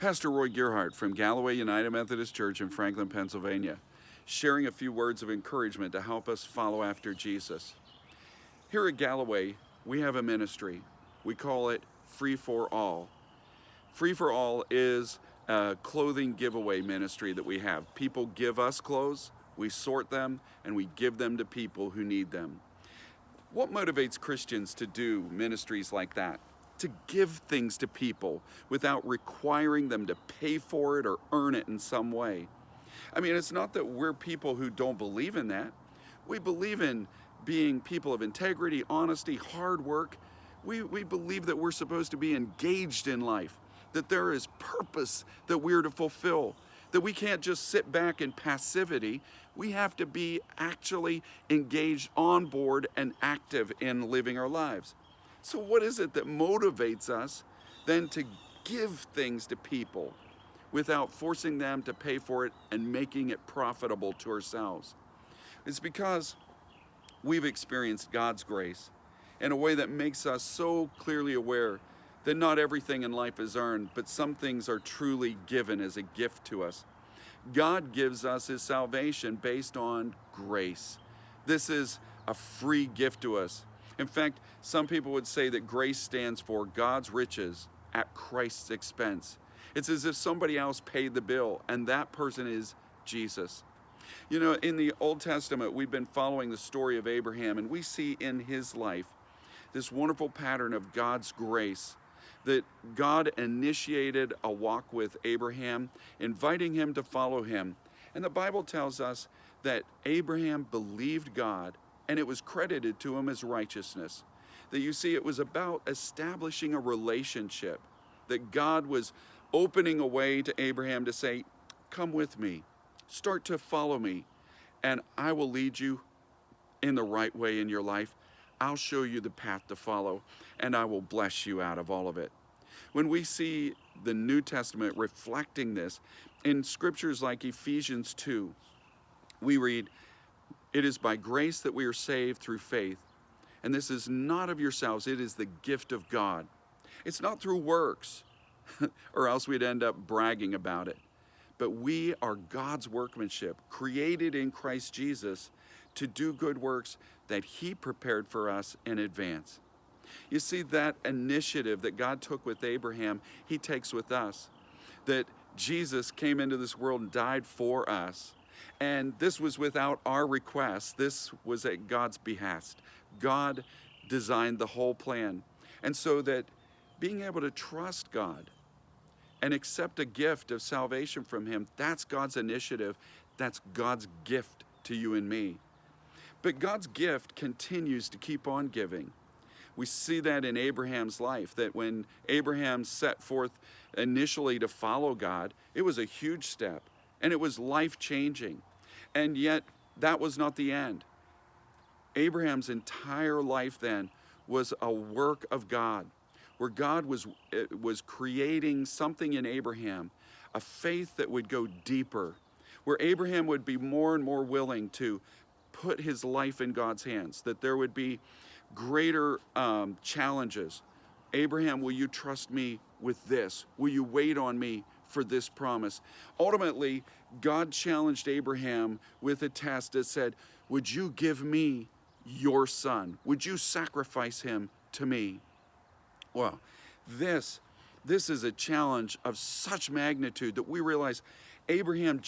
Pastor Roy Gearhart from Galloway United Methodist Church in Franklin, Pennsylvania, sharing a few words of encouragement to help us follow after Jesus. Here at Galloway, we have a ministry. We call it Free for All. Free for All is a clothing giveaway ministry that we have. People give us clothes, we sort them, and we give them to people who need them. What motivates Christians to do ministries like that? To give things to people without requiring them to pay for it or earn it in some way. I mean, it's not that we're people who don't believe in that. We believe in being people of integrity, honesty, hard work. We believe that we're supposed to be engaged in life, that there is purpose that we're to fulfill, that we can't just sit back in passivity. We have to be actually engaged, on board, and active in living our lives. So what is it that motivates us then to give things to people without forcing them to pay for it and making it profitable to ourselves? It's because we've experienced God's grace in a way that makes us so clearly aware that not everything in life is earned, but some things are truly given as a gift to us. God gives us His salvation based on grace. This is a free gift to us. In fact, some people would say that grace stands for God's riches at Christ's expense. It's as if somebody else paid the bill, and that person is Jesus. You know, in the Old Testament, we've been following the story of Abraham, and we see in his life this wonderful pattern of God's grace, that God initiated a walk with Abraham, inviting him to follow him. And the Bible tells us that Abraham believed God, and it was credited to him as righteousness. That you see, it was about establishing a relationship, that God was opening a way to Abraham to say, come with me, start to follow me, and I will lead you in the right way in your life. I'll show you the path to follow, and I will bless you out of all of it. When we see the New Testament reflecting this, in scriptures like Ephesians 2, we read, it is by grace that we are saved through faith. And this is not of yourselves, it is the gift of God. It's not through works, or else we'd end up bragging about it. But we are God's workmanship, created in Christ Jesus to do good works that He prepared for us in advance. You see, that initiative that God took with Abraham, He takes with us. That Jesus came into this world and died for us. And this was without our request. This was at God's behest. God designed the whole plan. And so that being able to trust God and accept a gift of salvation from Him, that's God's initiative. That's God's gift to you and me. But God's gift continues to keep on giving. We see that in Abraham's life, that when Abraham set forth initially to follow God, it was a huge step. And it was life-changing. And yet, that was not the end. Abraham's entire life then was a work of God, where God was creating something in Abraham, a faith that would go deeper, where Abraham would be more and more willing to put his life in God's hands, that there would be greater challenges. Abraham, will you trust me with this? Will you wait on me for this promise? Ultimately, God challenged Abraham with a test that said, would you give me your son? Would you sacrifice him to me? Well, this is a challenge of such magnitude that we realize Abraham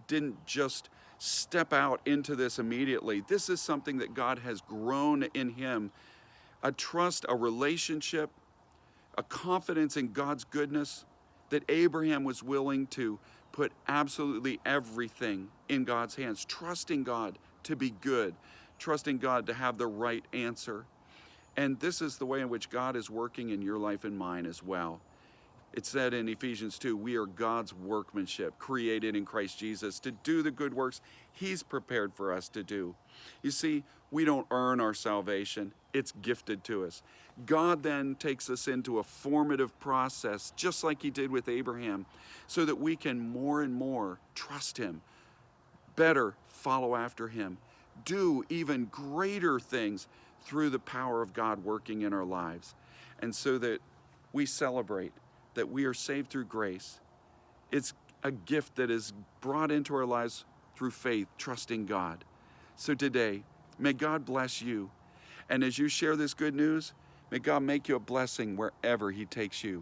didn't just step out into this immediately. This is something that God has grown in him, a trust, a relationship, a confidence in God's goodness, that Abraham was willing to put absolutely everything in God's hands, trusting God to be good, trusting God to have the right answer. And this is the way in which God is working in your life and mine as well. It said in Ephesians 2, we are God's workmanship, created in Christ Jesus to do the good works He's prepared for us to do. You see, we don't earn our salvation. It's gifted to us. God then takes us into a formative process, just like He did with Abraham, so that we can more and more trust Him, better follow after Him, do even greater things through the power of God working in our lives. And so that we celebrate that we are saved through grace, It's a gift that is brought into our lives through faith, trusting God. So today, may God bless you. And as you share this good news, may God make you a blessing wherever He takes you.